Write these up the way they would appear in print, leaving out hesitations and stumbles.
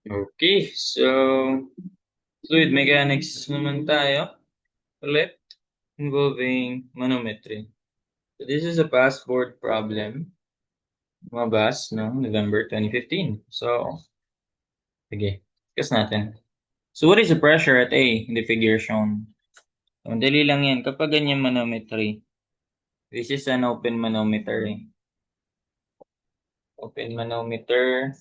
Okay, so fluid mechanics naman tayo ulit involving manometry. So this is a past board problem. Lumabas no November 2015. So, sige, discuss natin. So what is the pressure at A in the figure shown? So, dali lang yan. Kapag ganyan manometry, this is an open manometer. Open manometer.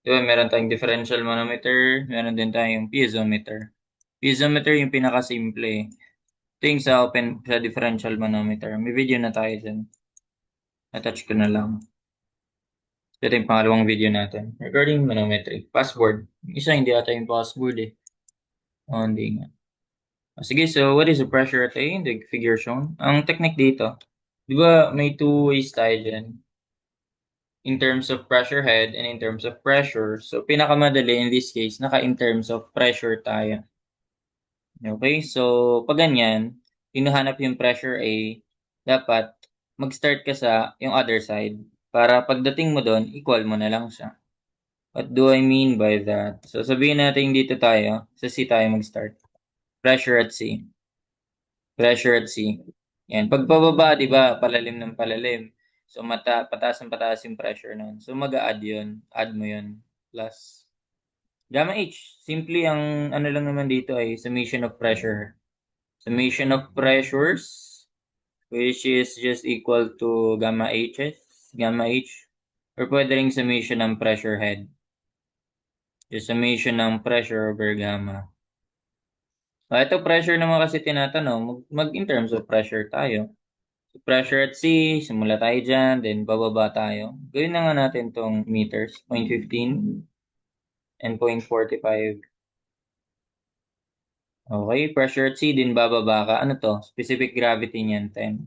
Diba, meron tayong differential manometer, meron din tayong piezometer. Piezometer yung pinakasimple. Ito yung sa differential manometer. May video na tayo dyan. Attach ko na lang. Ito yung pangalawang video natin. Regarding manometry. Password. Isa hindi ata yung password eh. O, hindi nga. Sige, so what is the pressure at A in the figure shown? Ang technique dito, di ba may two ways tayo dyan? In terms of pressure head and in terms of pressure. So, pinakamadali in this case, in terms of pressure tayo. Okay, so pag ganyan, hinahanap yung pressure A, dapat mag-start ka sa yung other side para pagdating mo doon, equal mo na lang siya. What do I mean by that? So sabihin natin dito tayo, sa C tayo mag-start. Pressure at C. Pressure at C. Yan. Pag pababa, di ba, palalim ng palalim. So pataas ng pataas yung pressure nun. So mag-a-add yun. Add mo yun. Plus gamma H. Simply ang ano lang naman dito ay summation of pressure. Summation of pressures, which is just equal to gamma H, or pwede ring summation ng pressure head. Just summation ng pressure over gamma. Ito pressure naman kasi tinatanong, in terms of pressure tayo. So, pressure at C, simula tayo dyan, then bababa tayo. Gawin na nga natin tong meters, 0.15 and 0.45. Okay, pressure at C, din bababa ka. Ano to? Specific gravity niyan, 10.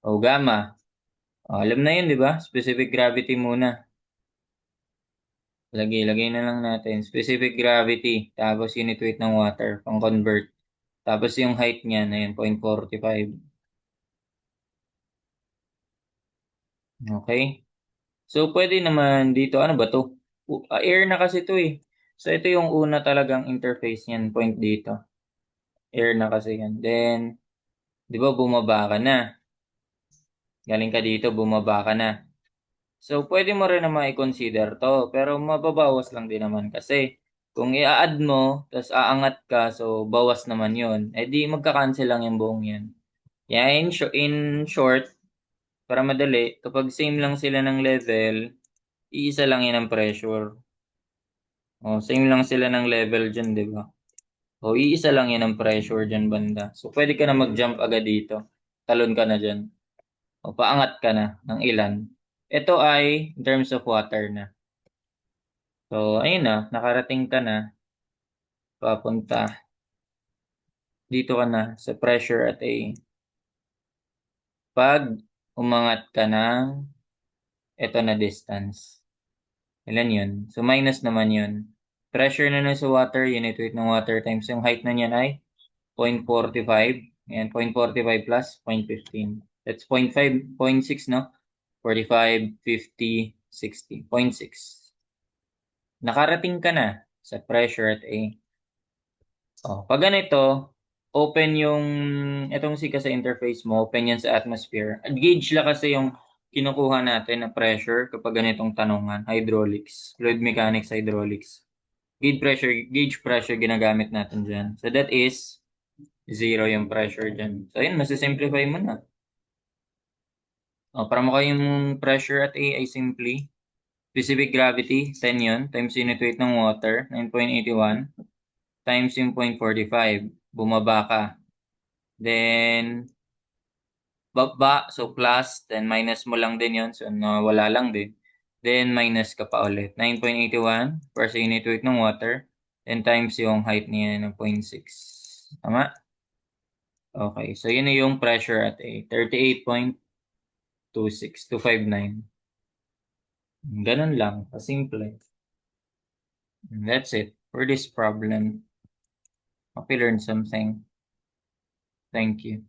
O gamma. Alam na yun, di ba? Specific gravity muna. Lagay na lang natin. Specific gravity. Tapos unit weight ng water. Pang-convert. Tapos yung height niya na yun, 0.45. Okay? So, pwede naman dito. Ano ba to? Air na kasi to eh. So, ito yung una talagang interface niyan. Point dito. Air na kasi yan. Then, di ba bumaba ka na? Galing ka dito, bumaba ka na. So, pwede mo rin naman i-consider to, pero mababawas lang din naman kasi kung i-add mo, tapos aangat ka, so bawas naman yun. Eh di magka-cancel lang yung buong yan. Yeah, in short, para madali, kapag same lang sila ng level, iisa lang yan ang pressure. O, same lang sila ng level dyan, di ba? O, iisa lang yan ang pressure dyan banda. So, pwede ka na mag-jump agad dito. Talon ka na dyan. O, paangat ka na ng ilan. Ito ay in terms of water na. So, ayun na, nakarating ka na, papunta. Dito ka na sa pressure at A. Pag umangat ka ng ito na distance. Ilan yun? So, minus naman yun. Pressure na sa water, unit weight ng water times yung height na niyan ay 0.45. Ayan, 0.45 plus 0.15. That's 0.5, 0.6, no? 45, 50, 60. 0.6. Nakarating ka na sa pressure at A. Oh, pag ganito, open yung itong sika sa interface mo, open yan sa atmosphere. At gauge lang kasi yung kinukuha natin na pressure kapag ganitong tanungan, hydraulics, fluid mechanics, hydraulics. Gauge pressure ginagamit natin dyan. So that is zero yung pressure dyan. So yun, masisimplify mo na. Para mo kayong pressure at A ay simply specific gravity, 10 yun, times unit weight ng water, 9.81, times yung 0.45. Bumaba ka. Then, baba, so plus, then minus mo lang din yun. So, wala lang din. Then, minus ka pa ulit. 9.81 per sa unit weight ng water. Then, times yung height niya ng 0.6. Tama? Okay. So, yun na yung pressure at A. 38.26259. Ganun lang. Kasimple. That's it for this problem. Hope you learned something. Thank you.